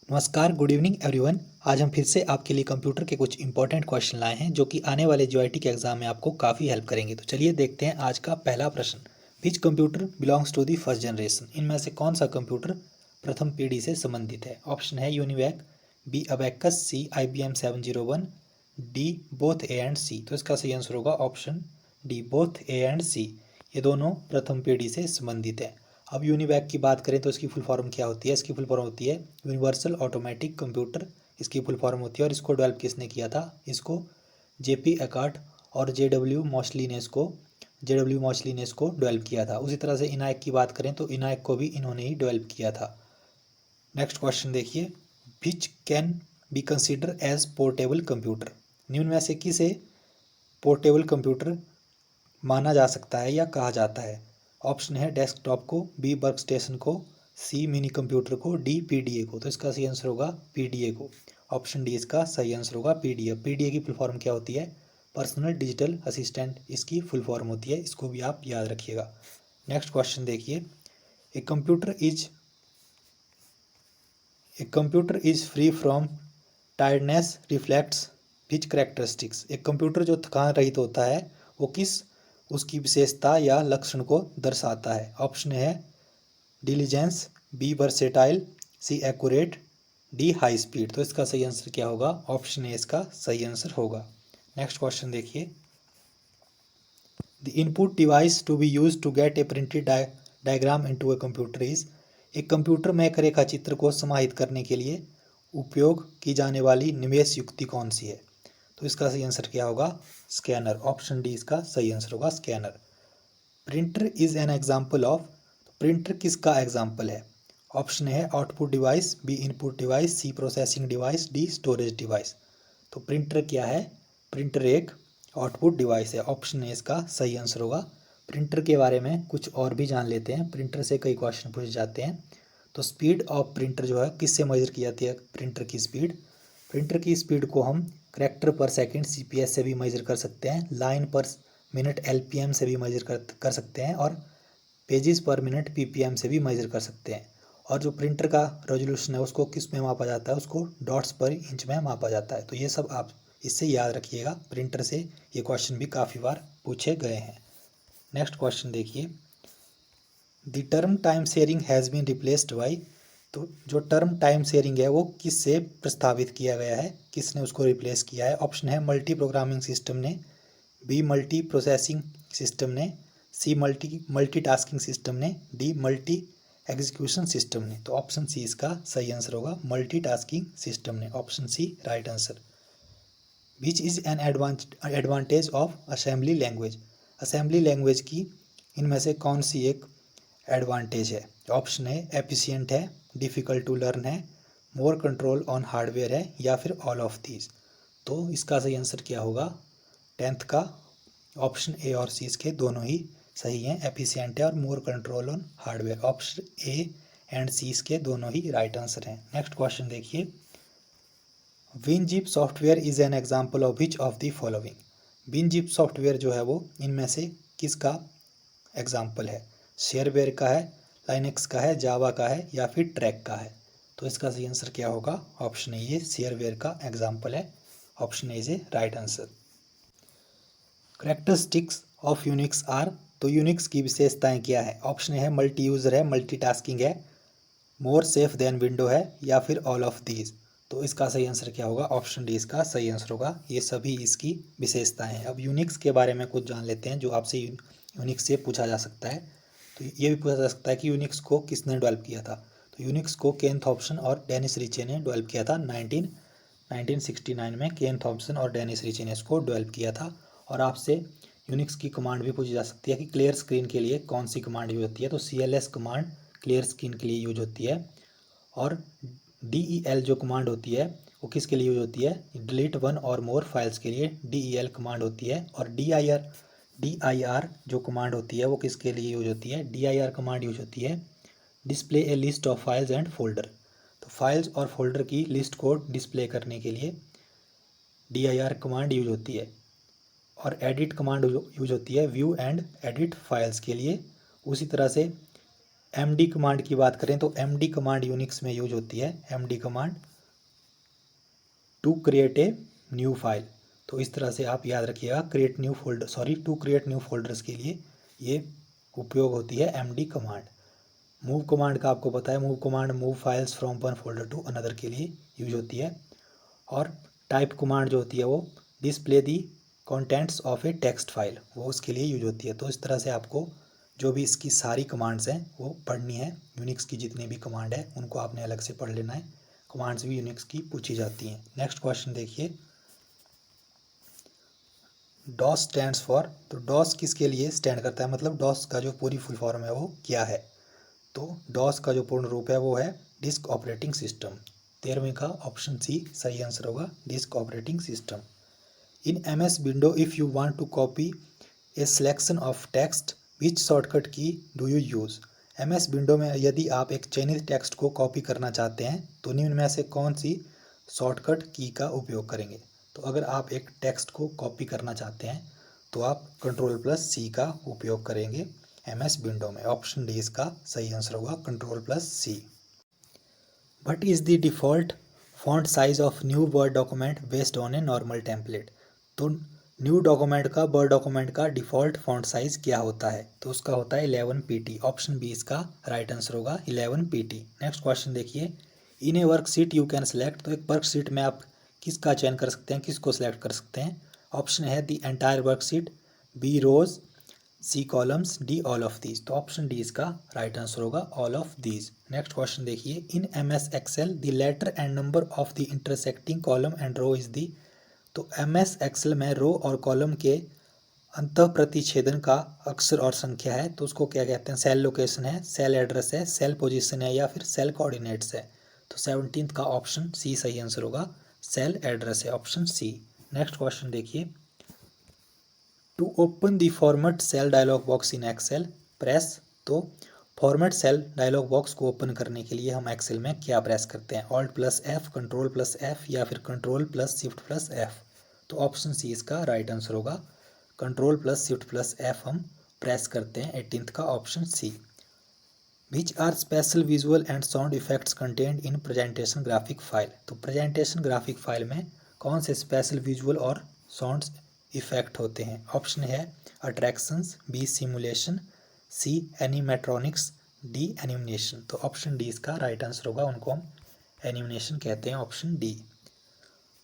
नमस्कार, good evening everyone. आज हम फिर से आपके लिए कंप्यूटर के कुछ इंपॉर्टेंट क्वेश्चन लाए हैं जो कि आने वाले जीआईटी के एग्जाम में आपको काफ़ी हेल्प करेंगे। तो चलिए देखते हैं आज का पहला प्रश्न। Which computer belongs to the first generation? इनमें से कौन सा कंप्यूटर प्रथम पीढ़ी से संबंधित है? ऑप्शन है UNIVAC, B abacus, C IBM 701, D both A and C. तो इसका सही आंसर होगा option D, both A and C. ये दोनों प्रथम पीढ़ी से संबंधित है। अब यूनिवैक की बात करें तो इसकी फुल फॉर्म क्या होती है? इसकी फुल फॉर्म होती है यूनिवर्सल ऑटोमेटिक कंप्यूटर। इसकी फुल फॉर्म होती है। और इसको डेवलप किसने किया था? इसको JP एकार्ट और JW मॉशली ने इसको डेवलप किया था। उसी तरह से इनायक की बात करें तो इनायक को भी इन्होंने ही डेवलप किया था। नेक्स्ट क्वेश्चन देखिए, which can be consider as portable computer? निम्न में से किसे पोर्टेबल कंप्यूटर माना जा सकता है या कहा जाता है? ऑप्शन है डेस्कटॉप को, बी वर्क स्टेशन को, सी मिनी कंप्यूटर को, डी PDA को। तो इसका सही आंसर होगा PDA को। ऑप्शन डी इसका सही आंसर होगा PDA। PDA की फुल फॉर्म क्या होती है? पर्सनल डिजिटल असिस्टेंट इसकी फुल फॉर्म होती है। इसको भी आप याद रखिएगा। नेक्स्ट क्वेश्चन देखिए, ए computer is free from tiredness reflects which characteristics? एक कंप्यूटर जो थकान रहित होता है वो किस उसकी विशेषता या लक्षण को दर्शाता है? ऑप्शन है डिलीजेंस, बी वर्सेटाइल, सी एक्यूरेट, डी हाई स्पीड। तो इसका सही आंसर क्या होगा? ऑप्शन ए इसका सही आंसर होगा। नेक्स्ट क्वेश्चन देखिए, the input device to be use to get a printed diagram into a computer is? एक कंप्यूटर में एक रेखा चित्र को समाहित करने के लिए उपयोग की जाने वाली निवेश युक्ति कौन सी है? तो इसका सही आंसर क्या होगा? स्कैनर। ऑप्शन डी इसका सही आंसर होगा scanner. Printer is an example of? Printer किसका एग्जाम्पल है? ऑप्शन है output device, B input device, C processing device, D storage device. तो प्रिंटर क्या है? प्रिंटर एक आउटपुट डिवाइस है। ऑप्शन ए इसका सही आंसर होगा। प्रिंटर के बारे में कुछ और भी जान लेते हैं। प्रिंटर से कई क्वेश्चन पूछे जाते हैं। तो स्पीड ऑफ प्रिंटर जो है किससे मेजर की जाती है? प्रिंटर की स्पीड, प्रिंटर की स्पीड को हम करैक्टर पर सेकंड CPS से भी मेजर कर सकते हैं, लाइन पर मिनट LPM से भी मेजर कर सकते हैं, और पेजेस पर मिनट PPM से भी मेजर कर सकते हैं। और जो प्रिंटर का रेजोल्यूशन है उसको किस में मापा जाता है? उसको डॉट्स पर इंच में मापा जाता है। तो ये सब आप इससे याद रखिएगा। प्रिंटर से ये क्वेश्चन भी काफ़ी बार पूछे गए हैं। नेक्स्ट क्वेश्चन देखिए, the term time sharing has been replaced by? तो जो टर्म टाइम शेयरिंग है वो किससे प्रस्तावित किया गया है? किसने उसको रिप्लेस किया है? ऑप्शन है मल्टी प्रोग्रामिंग सिस्टम ने, बी मल्टी प्रोसेसिंग सिस्टम ने, सी मल्टीटास्किंग सिस्टम ने, डी मल्टी एग्जीक्यूशन सिस्टम ने। तो ऑप्शन सी इसका सही आंसर होगा, मल्टीटास्किंग सिस्टम ने। Option C right answer. Which is an advantage of assembly language? Assembly language की इनमें से कौन सी एक एडवांटेज है? ऑप्शन है एफिशिएंट है, डिफ़िकल्ट टू लर्न है, मोर कंट्रोल ऑन हार्डवेयर है, या फिर ऑल ऑफ दीज। तो इसका सही आंसर क्या होगा? 10th का ऑप्शन ए और सी इसके दोनों ही सही हैं। एफिशिएंट है और more control on hardware. Option A and C इसके दोनों ही राइट आंसर हैं। नेक्स्ट क्वेश्चन देखिए, WinZip software is an example of which of the following? WinZip software जो है वो इनमें से किसका एग्जाम्पल है? शेयरवेयर का है, लाइनक्स का है, जावा का है, या फिर ट्रैक का है? तो इसका सही आंसर क्या होगा? ऑप्शन ए ये शेयरवेयर का एग्जाम्पल है। Option A is A right answer. Characteristics of Unix are? तो यूनिक्स की विशेषताएं क्या है? ऑप्शन है मल्टी यूज़र है, मल्टीटास्किंग है, मोर सेफ देन विंडो है, या फिर ऑल ऑफ दीज। तो इसका सही आंसर क्या होगा? ऑप्शन डी इसका सही आंसर होगा। ये सभी इसकी विशेषताएं हैं। अब यूनिक्स के बारे में कुछ जान लेते हैं जो आपसे यूनिक्स से पूछा जा सकता है। तो ये भी पूछा जा सकता है कि यूनिक्स को किसने डेवलप किया था? तो यूनिक्स को केन थॉम्पसन और डेनिस रिचे ने डेवलप किया था। 1969 में केन थॉम्पसन और डेनिस रिचे ने इसको डेवलप किया था। और आपसे यूनिक्स की कमांड भी पूछी जा सकती है कि क्लियर स्क्रीन के लिए कौन सी कमांड यूज होती है? तो CLS कमांड क्लियर स्क्रीन के लिए यूज होती है। और DEL जो कमांड होती है वो किसके लिए यूज होती है? डिलीट वन और मोर फाइल्स के लिए DEL कमांड होती है। और DIR जो कमांड होती है वो किसके लिए यूज होती है? DIR कमांड यूज होती है display A list of files and folder. तो फाइल्स और फोल्डर की लिस्ट को डिस्प्ले करने के लिए DIR कमांड यूज होती है। और एडिट कमांड यूज होती है व्यू एंड एडिट फाइल्स के लिए। उसी तरह से एमडी कमांड की बात करें तो एमडी कमांड यूनिक्स में यूज होती है, MD command to create a new file. तो इस तरह से आप याद रखिएगा, टू क्रिएट न्यू फोल्डर्स के लिए ये उपयोग होती है एमडी कमांड। मूव कमांड का आपको पता है, move command move files from one folder to another के लिए यूज होती है। और टाइप कमांड जो होती है वो display the contents of A text file, वो उसके लिए यूज होती है। तो इस तरह से आपको जो भी इसकी सारी कमांड्स हैं वो पढ़नी है। यूनिक्स की जितनी भी कमांड है उनको आपने अलग से पढ़ लेना है, कमांड्स भी यूनिक्स की पूछी जाती हैं। नेक्स्ट क्वेश्चन देखिए, डॉस स्टैंड्स फॉर, तो डॉस किसके लिए स्टैंड करता है, मतलब डॉस का जो पूरी फुल फॉर्म है वो क्या है। तो डॉस का जो पूर्ण रूप है वो है डिस्क ऑपरेटिंग सिस्टम। 13वें का ऑप्शन सी सही आंसर होगा, disk operating system. In MS window if you want to copy a selection of text which shortcut key do you use. MS window में यदि आप एक चयनित टेक्स्ट को कॉपी करना चाहते हैं तो निम्न में से कौन सी शॉर्टकट की का उपयोग करेंगे। तो अगर आप एक टेक्स्ट को कॉपी करना चाहते हैं तो आप Ctrl+C का उपयोग करेंगे MS विंडो में। ऑप्शन डी इसका सही आंसर होगा, Ctrl+C। What is the default font size of new Word document based on a normal template। तो न्यू डॉक्यूमेंट का, वर्ड डॉक्यूमेंट का डिफ़ॉल्ट फॉन्ट साइज क्या होता है, तो उसका होता है 11 pt। ऑप्शन बी इसका राइट आंसर होगा, 11 pt। नेक्स्ट क्वेश्चन देखिए, in a worksheet you can select, तो एक वर्कशीट में आप किसका चयन कर सकते हैं, किसको सेलेक्ट कर सकते हैं। ऑप्शन है the entire worksheet, B rows, C columns, D all of these. तो ऑप्शन डी इसका राइट आंसर होगा, all of these. Next question देखिए, in MS Excel the letter and number of the intersecting column and row is the. तो MS Excel में रो और column के अंतः प्रतिच्छेदन का अक्षर और संख्या है, तो उसको क्या कहते हैं, सेल लोकेशन है, सेल एड्रेस है, सेल पोजीशन है या फिर सेल कोऑर्डिनेट्स है। तो 17th का ऑप्शन सी सही आंसर होगा, सेल एड्रेस है, ऑप्शन सी। नेक्स्ट क्वेश्चन देखिए, to open the format cell dialog box in Excel press. तो फॉर्मेट सेल डायलॉग बॉक्स को ओपन करने के लिए हम एक्सेल में क्या प्रेस करते हैं, Alt+F, Ctrl+F या फिर Ctrl+Shift+F। तो ऑप्शन सी इसका राइट आंसर होगा, Ctrl+Shift+F हम प्रेस करते हैं, 18th का option C. Which are special visual and sound effects content in presentation graphic file. तो प्रेजेंटेशन ग्राफिक फाइल में कौन से स्पेशल विजुअल और साउंड्स इफेक्ट होते हैं। ऑप्शन है attractions, B simulation, C animatronics, D animation. तो ऑप्शन डी इसका राइट आंसर होगा, उनको हम एनिमेशन कहते हैं, option D.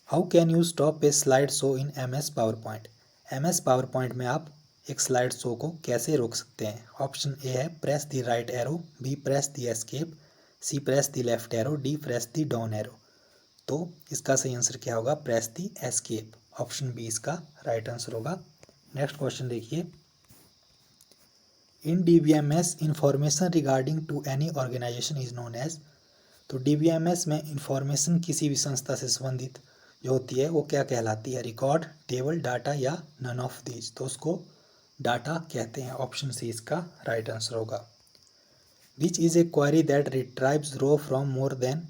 How can you stop a slide show in MS PowerPoint. MS PowerPoint में आप एक स्लाइड शो को कैसे रोक सकते हैं। ऑप्शन ए है press the right arrow, B press the escape, C press the left arrow, D press the down arrow. तो इसका सही आंसर क्या होगा, press the escape, option B इसका राइट आंसर होगा। नेक्स्ट क्वेश्चन देखिए, in DBMS information regarding to any organization is known as. तो DBMS में इंफॉर्मेशन किसी भी संस्था से संबंधित जो होती है वो क्या कहलाती है, रिकॉर्ड, टेबल, डाटा या नन ऑफ दीज। तो उसको डाटा कहते हैं, ऑप्शन सी इसका राइट आंसर होगा। Which is a query that retrieves row from more than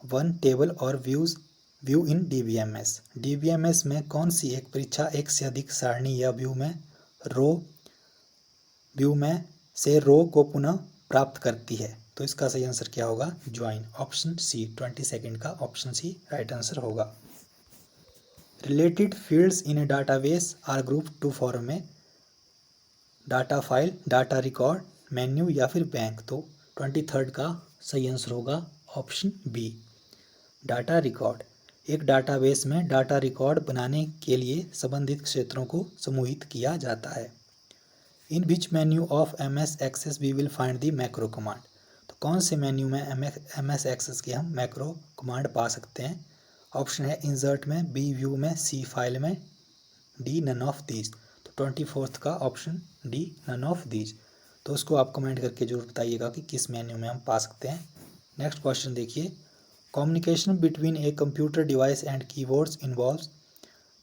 one table और व्यू इन DBMS। DBMS में कौन सी एक परीक्षा एक से अधिक सारणी या व्यू में से रो को पुनः प्राप्त करती है। तो इसका सही आंसर क्या होगा, ज्वाइन, ऑप्शन सी, 22nd का ऑप्शन सी राइट आंसर होगा। Related fields in a database are group to form a data file, data record, menu या फिर बैंक। तो 23rd का सही आंसर होगा, ऑप्शन बी, डाटा रिकॉर्ड। एक डाटाबेस में डाटा रिकॉर्ड बनाने के लिए संबंधित क्षेत्रों को समूहित किया जाता है। In which menu of MS Access we will find the macro command. तो कौन से मेन्यू में MS एक्सेस के हम मैक्रो कमांड पा सकते हैं। ऑप्शन है इंसर्ट में, बी व्यू में, सी फाइल में, डी नन ऑफ दीज। तो 24th का option D, none of these. तो उसको आप कमेंट करके जरूर बताइएगा कि किस मेन्यू में हम पा सकते हैं। नेक्स्ट क्वेश्चन देखिए, communication between a computer device and keyboards involves.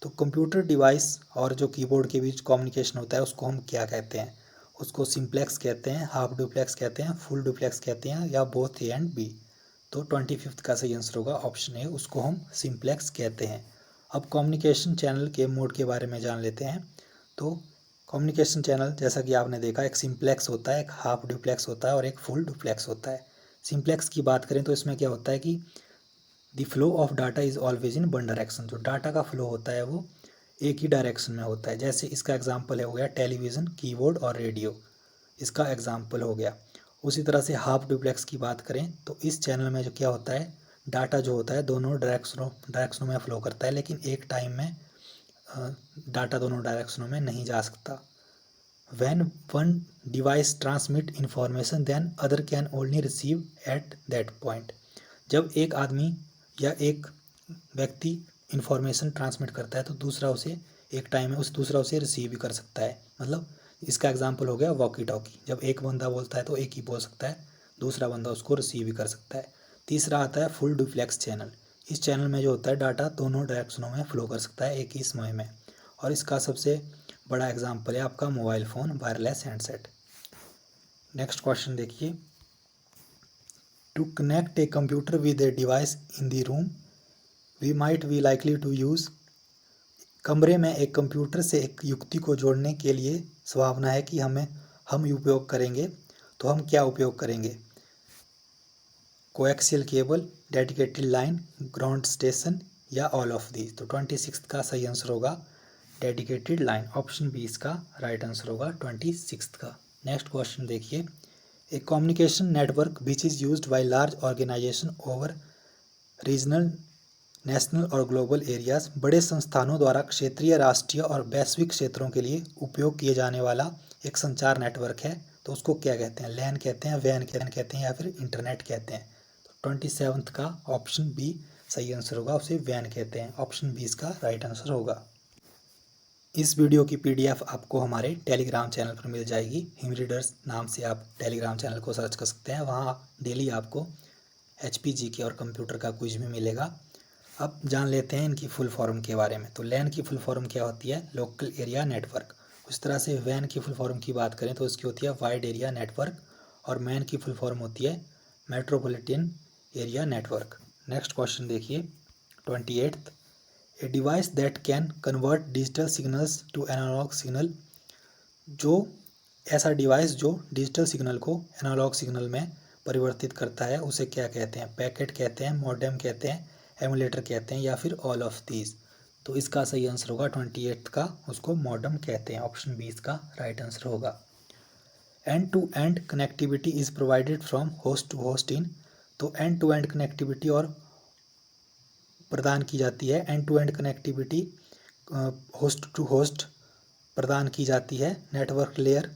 तो कंप्यूटर डिवाइस और जो कीबोर्ड के बीच कम्युनिकेशन होता है उसको हम क्या कहते हैं, उसको सिंप्लेक्स कहते हैं, हाफ डुप्लेक्स कहते हैं, फुल डुप्लेक्स कहते हैं या बोथ ए एंड बी। तो 25th का सही आंसर होगा, ऑप्शन ए, उसको हम सिंप्लेक्स कहते हैं। अब कम्युनिकेशन चैनल के मोड के बारे में जान लेते हैं। तो कम्युनिकेशन चैनल जैसा कि आपने देखा, एक सिंप्लेक्स होता है, एक हाफ डुप्लेक्स होता है और एक फुल डुप्लेक्स होता है। सिंप्लेक्स की बात करें तो इसमें क्या होता है कि the flow of data is always in one direction. जो डाटा का फ्लो होता है वो एक ही डायरेक्शन में होता है। जैसे इसका एग्जांपल हो गया टेलीविज़न, कीबोर्ड और रेडियो, इसका एग्जांपल हो गया। उसी तरह से हाफ डुप्लेक्स की बात करें तो इस चैनल में जो क्या होता है, डाटा जो होता है दोनों डायरेक्शनों में फ्लो करता है, लेकिन एक टाइम में डाटा दोनों डायरेक्शनों में नहीं जा सकता। When one device transmit information then other can only receive at that point। जब एक आदमी या एक व्यक्ति इंफॉर्मेशन ट्रांसमिट करता है तो दूसरा उसे एक टाइम में दूसरा उसे रिसीव भी कर सकता है। मतलब इसका एग्जांपल हो गया वॉकी टॉकी। जब एक बंदा बोलता है तो एक ही बोल सकता है, दूसरा बंदा उसको रिसीव भी कर सकता है। तीसरा आता है फुल डुप्लेक्स चैनल। इस चैनल में जो होता है डाटा दोनों डायरेक्शनों में फ्लो कर सकता है एक ही समय में, और इसका सबसे बड़ा एग्जांपल है आपका mobile phone, wireless handset. Next question देखिए, to connect a computer with a device in the room we might be likely to use. कमरे में एक कंप्यूटर से एक युक्ति को जोड़ने के लिए संभावना है कि हम उपयोग करेंगे, तो हम क्या उपयोग करेंगे? Coaxial cable, dedicated line, ground station या ऑल ऑफ दीज। तो 26 का सही आंसर होगा डेडिकेटेड लाइन। ऑप्शन बी इसका राइट आंसर होगा 26 का। नेक्स्ट क्वेश्चन देखिए, a communication network which is used by large organization over regional, national और ग्लोबल एरियाज। बड़े संस्थानों द्वारा क्षेत्रीय, राष्ट्रीय और वैश्विक क्षेत्रों के लिए उपयोग किए जाने वाला एक संचार नेटवर्क है, तो उसको क्या कहते हैं? लैन कहते हैं, वैन कहते हैं या फिर इंटरनेट कहते हैं। तो 27 का ऑप्शन बी सही आंसर होगा, उसे वैन कहते हैं। ऑप्शन बी इसका राइट आंसर होगा। इस वीडियो की पीडीएफ आपको हमारे टेलीग्राम चैनल पर मिल जाएगी। हिम रीडर्स नाम से आप टेलीग्राम चैनल को सर्च कर सकते हैं। वहाँ डेली आपको एचपीजी के और कंप्यूटर का क्विज भी मिलेगा। अब जान लेते हैं इनकी फुल फॉर्म के बारे में। तो लैन की फुल फॉर्म क्या होती है? Local area network. उस तरह से वैन की फुल फॉर्म की बात करें तो उसकी होती है वाइड एरिया नेटवर्क, और मैन की फुल फॉर्म होती है metropolitan area network. Next question देखिए 28th, a device that can convert digital signals to analog signal. जो ऐसा डिवाइस जो डिजिटल सिग्नल को एनालॉग सिग्नल में परिवर्तित करता है उसे क्या कहते हैं? पैकेट कहते हैं, मॉडेम कहते हैं, एमुलेटर कहते हैं या फिर ऑल ऑफ दीज। तो इसका सही आंसर होगा 28 का, उसको मॉडेम कहते हैं। ऑप्शन बी इसका राइट आंसर होगा। End to end connectivity is provided from host to host in. तो एंड टू एंड कनेक्टिविटी और प्रदान की जाती है, end to end connectivity host to host प्रदान की जाती है नेटवर्क लेयर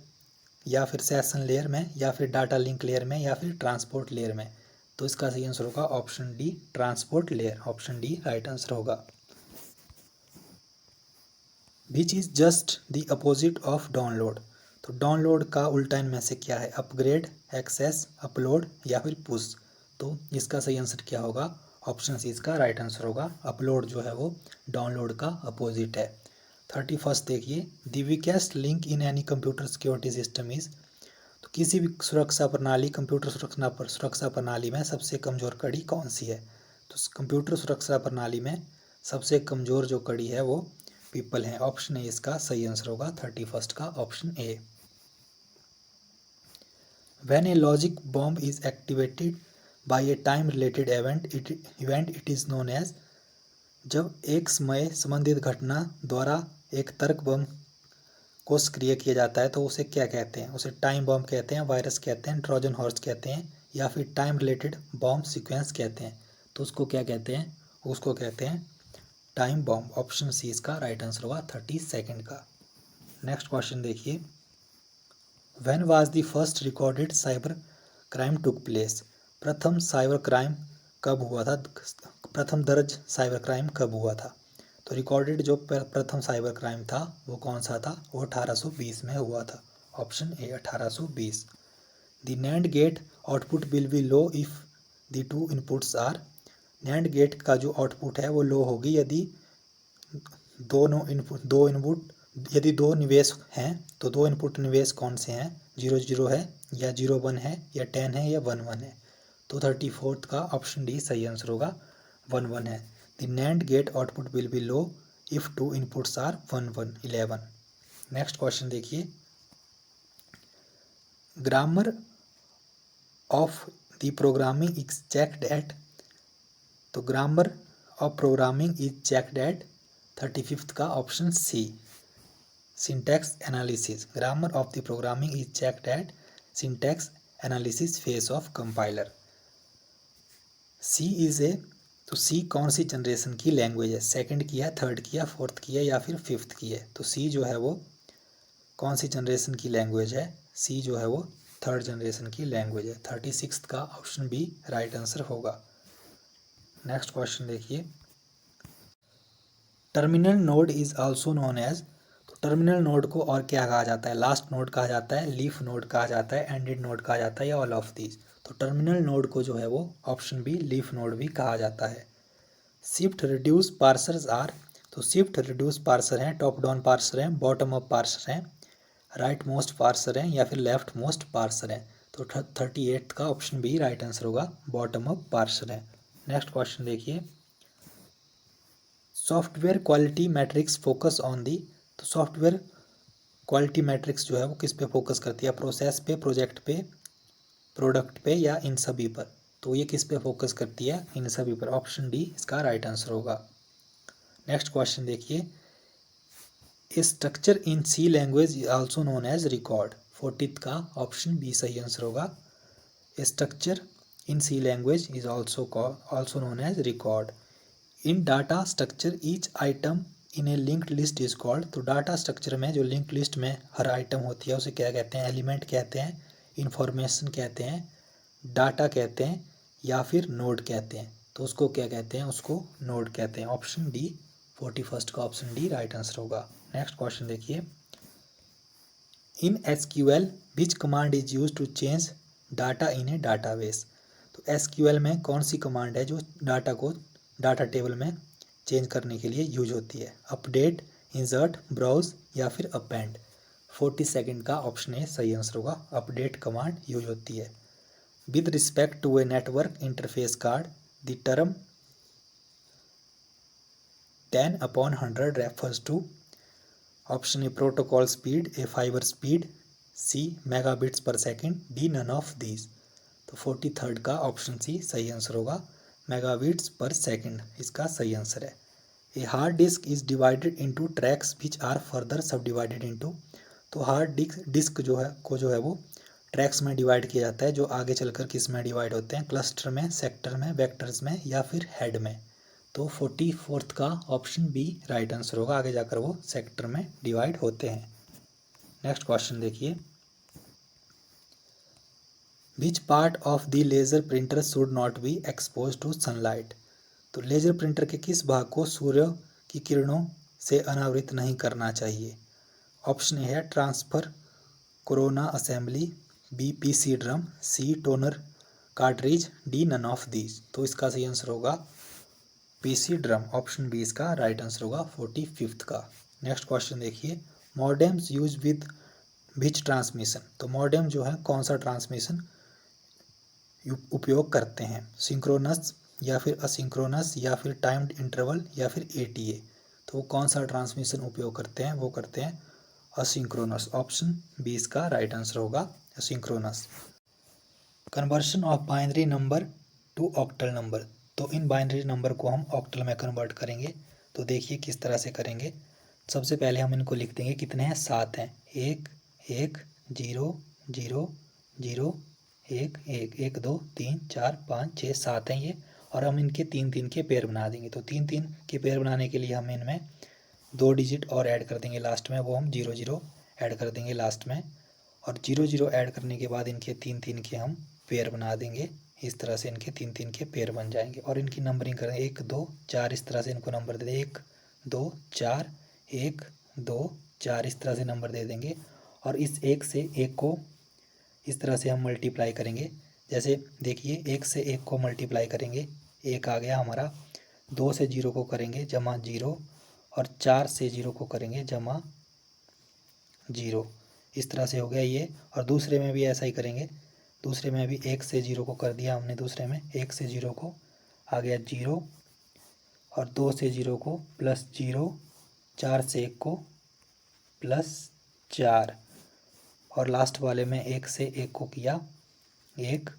या फिर सेशन लेयर में या फिर डाटा लिंक लेयर में या फिर ट्रांसपोर्ट लेयर में। तो इसका सही आंसर होगा option D, transport layer. Option D right answer होगा। Which is just the opposite of download. तो डाउनलोड का उल्टा इनमें से क्या है? अपग्रेड, एक्सेस, अपलोड या फिर पुश। तो इसका सही आंसर क्या होगा? ऑप्शन सी इसका राइट आंसर होगा। अपलोड जो है वो डाउनलोड का अपोजिट है। 31 देखिए, the weakest link in any computer security system is. तो किसी भी सुरक्षा प्रणाली, कंप्यूटर सुरक्षा प्रणाली में सबसे कमज़ोर कड़ी कौन सी है? तो कंप्यूटर सुरक्षा प्रणाली में सबसे कमज़ोर जो कड़ी है वो पीपल है। ऑप्शन ए इसका सही आंसर होगा 31 का, option A. When a logic bomb is activated by a time related event it is known as. जब एक समय संबंधित घटना द्वारा एक तर्क बम को सक्रिय किया जाता है तो उसे क्या कहते हैं? उसे टाइम बॉम्ब कहते हैं, वायरस कहते हैं, ट्रोजन हॉर्स कहते हैं या फिर टाइम रिलेटेड बॉम्ब सीक्वेंस कहते हैं। तो उसको क्या कहते हैं? उसको कहते हैं टाइम बॉम्ब। ऑप्शन सी इसका राइट आंसर होगा 32 का। नेक्स्ट क्वेश्चन देखिए, when was the first recorded cyber crime took place. प्रथम साइबर क्राइम कब हुआ था? प्रथम दर्ज साइबर क्राइम कब हुआ था? तो रिकॉर्डेड जो प्रथम साइबर क्राइम था वो कौन सा था? वो 1820 में हुआ था। Option A 1820। The NAND gate output will be low if the two inputs are. NAND gate का जो आउटपुट है वो लो होगी यदि यदि दो निवेश हैं। तो दो इनपुट निवेश कौन से हैं? 00 है या 01 है या 10 है या 11 है। तो 34 का ऑप्शन डी सही आंसर होगा, 11 है। The NAND gate output will be low if two inputs are 11। Next question देखिए, grammar of the programming is checked at, तो grammar of programming is checked at 35th का option C, syntax analysis. Grammar of the programming is checked at syntax analysis phase of compiler. C is a, तो C कौन सी generation की language है, second की है, third की है, फोर्थ की है या फिर फिफ्थ की है। तो सी जो है वो कौन सी जनरेशन की लैंग्वेज है, सी जो है वो थर्ड जनरेशन की लैंग्वेज है। 36th का ऑप्शन बी राइट आंसर होगा। नेक्स्ट क्वेश्चन देखिए, terminal node is also known as, तो टर्मिनल नोड को और क्या कहा जाता है, लास्ट नोड कहा जाता है, लीफ नोड कहा जाता है, एंडेड नोड कहा जाता है या ऑल ऑफ दीज। तो टर्मिनल नोड को जो है वो ऑप्शन बी लीफ नोड भी कहा जाता है। शिफ्ट रिड्यूस पार्सर्स आर, तो शिफ्ट रिड्यूस पार्सर हैं, टॉप डाउन पार्सर हैं, बॉटम अप पार्सर हैं, राइट मोस्ट पार्सर हैं या फिर लेफ्ट मोस्ट पार्सर हैं। तो 38th का ऑप्शन बी राइट आंसर होगा, बॉटम अप पार्सर है। नेक्स्ट क्वेश्चन देखिए, software quality matrix focus on the, तो सॉफ्टवेयर क्वालिटी मैट्रिक्स जो है वो किस पे फोकस करती है, प्रोसेस पे, प्रोजेक्ट पे, प्रोडक्ट पे या इन सभी पर। तो ये किस पे फोकस करती है, इन सभी पर। ऑप्शन डी इसका राइट आंसर होगा। नेक्स्ट क्वेश्चन देखिए, a structure in C language is also known as record. 40th का ऑप्शन बी सही आंसर होगा। A structure in C language is also known as record. In data structure each item in a linked list is called, तो data structure में जो linked list में हर item होती है उसे क्या कहते हैं, एलिमेंट कहते हैं, इंफॉर्मेशन कहते हैं, डाटा कहते हैं या फिर नोड कहते हैं। तो उसको क्या कहते हैं, उसको नोड कहते हैं। ऑप्शन डी 41st का ऑप्शन डी राइट आंसर होगा। नेक्स्ट क्वेश्चन देखिए, in SQL which command is use to change data in a database, तो SQL में कौन सी कमांड है जो डाटा को डाटा टेबल में चेंज करने के लिए यूज होती है, अपडेट, इंसर्ट, ब्राउज या फिर अपेंड। 42nd का ऑप्शन ए सही आंसर होगा, अपडेट कमांड यूज होती है। With respect to a network interface card the term 10/100 refers to, option A protocol speed, A fibre speed, C megabits per second, D none of these. तो 43rd का option सी सही answer होगा, megabits per second इसका सही answer है। A hard disk is divided into tracks which are further sub divided into, तो hard disk जो है वो ट्रैक्स में डिवाइड किया जाता है, जो आगे चलकर किस में डिवाइड होते हैं, क्लस्टर में, सेक्टर में, वेक्टर्स में या फिर हेड में। तो 44th का ऑप्शन बी राइट आंसर होगा, आगे जाकर वो सेक्टर में डिवाइड होते हैं। नेक्स्ट क्वेश्चन देखिए, which part of the laser printer should not be expose to sunlight, तो लेजर प्रिंटर के किस भाग को सूर्य की किरणों से अनावृत नहीं करना चाहिए। ऑप्शन ए है transfer corona assembly, B PC drum, C toner cartridge, D none of these. तो इसका सही आंसर होगा PC ड्रम, ऑप्शन बी इसका राइट आंसर होगा 45th का। नेक्स्ट क्वेश्चन देखिए, modems use with which transmission, तो मॉडेम जो है कौन सा ट्रांसमिशन उपयोग करते हैं, सिंक्रोनस या फिर असिंक्रोनस या फिर टाइम्ड इंटरवल या फिर ATA। तो वो कौन सा ट्रांसमिशन उपयोग करते हैं, वो करते हैं असिंक्रोनस। ऑप्शन बी इसका राइट आंसर होगा, asynchronous. Conversion of binary number two octal number, तो इन बाइनरी नंबर को हम ऑक्टल में कन्वर्ट करेंगे। तो देखिए किस तरह से करेंगे। सबसे पहले हम इनको लिख देंगे, कितने हैं, 7 हैं, 1 1 0 0 0 1 1 1 2 3 4 5 6 7 हैं ये, और हम इनके 3 3 के पेयर बना देंगे। तो 3 3 के पेयर बनाने के लिए हम इनमें 2 डिजिट और ऐड कर देंगे लास्ट में, वो हम 0 0 ऐड कर देंगे लास्ट में, और 0 0 ऐड करने के बाद इनके 3 3 के हम पेयर बना देंगे। इस तरह से इनके 3 3 के पेयर बन जाएंगे, और इनकी नंबरिंग करेंगे 1 2 4, इस तरह से इनको नंबर दे देंगे 1 2 4 1 2 4, इस तरह से नंबर दे देंगे। और इस 1 से 1 को इस तरह से हम मल्टीप्लाई करेंगे। जैसे देखिए 1 से 1 को मल्टीप्लाई करेंगे, 1 आ गया हमारा, 2 से 0 को करेंगे जमा 0, और 4 से 0 को करेंगे जमा 0। इस तरह से हो गया ये। और दूसरे में भी ऐसा ही करेंगे, दूसरे में भी 1 से 0 को कर दिया हमने, दूसरे में 1 से 0 को आ गया 0, और 2 से 0 को प्लस 0, 4 से 1 को प्लस 4, और लास्ट वाले में 1 से 1 को किया 1,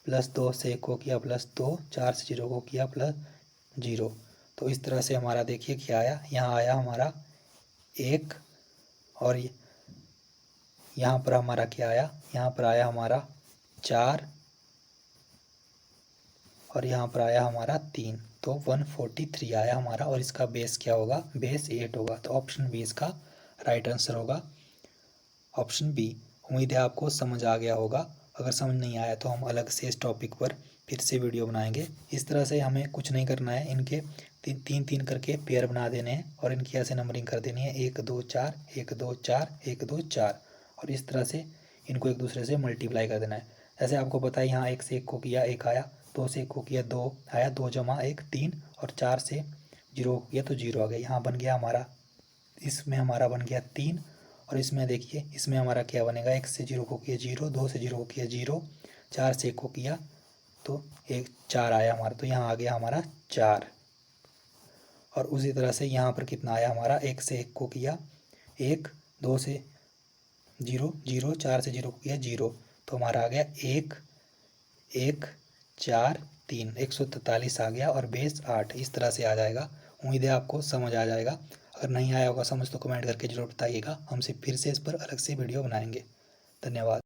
प्लस 2 से 1 को किया +2, 4 से 0 को किया +0। तो इस तरह से हमारा देखिए क्या आया, यहाँ आया हमारा 1, और यहाँ पर हमारा क्या आया, यहाँ पर आया हमारा 4, और यहाँ पर आया हमारा 3। तो 143 आया हमारा, और इसका बेस क्या होगा, बेस 8 होगा। तो ऑप्शन बी इसका राइट आंसर होगा, ऑप्शन बी। उम्मीद है आपको समझ आ गया होगा। अगर समझ नहीं आया तो हम अलग से इस टॉपिक पर फिर से वीडियो बनाएंगे। इस तरह से हमें कुछ नहीं करना है, इनके तीन तीन करके पेयर बना देने हैं और इनकी ऐसे नंबरिंग कर देनी है 1 2 4 1 2 4 1 2 4, और इस तरह से इनको एक दूसरे से मल्टीप्लाई कर देना है। जैसे आपको पता है यहाँ 1 से 1 को किया 1 आया, 2 से 1 को किया 2 आया, 2 जमा 1 3, और 4 से 0 को किया तो 0 आ गया। यहाँ बन गया हमारा, इसमें हमारा बन गया 3, और इसमें देखिए इसमें हमारा क्या बनेगा, 1 से 0 को किया 0, 2 से 0 को किया 0, 4 से 1 को किया तो 1 4 आया हमारा। तो यहाँ आ गया हमारा 4। और उसी तरह से यहाँ पर कितना आया हमारा, 1 से 1 को किया 1, 2 से 0 0, 4 से 0 को किया 0, तो हमारा आ गया 1 1 4 3, 143 आ गया, और बेस 8। इस तरह से आ जाएगा। उम्मीद है आपको समझ आ जाएगा। अगर नहीं आया होगा समझ तो कमेंट करके जरूर बताइएगा, हम फिर से इस पर अलग से वीडियो बनाएंगे। धन्यवाद।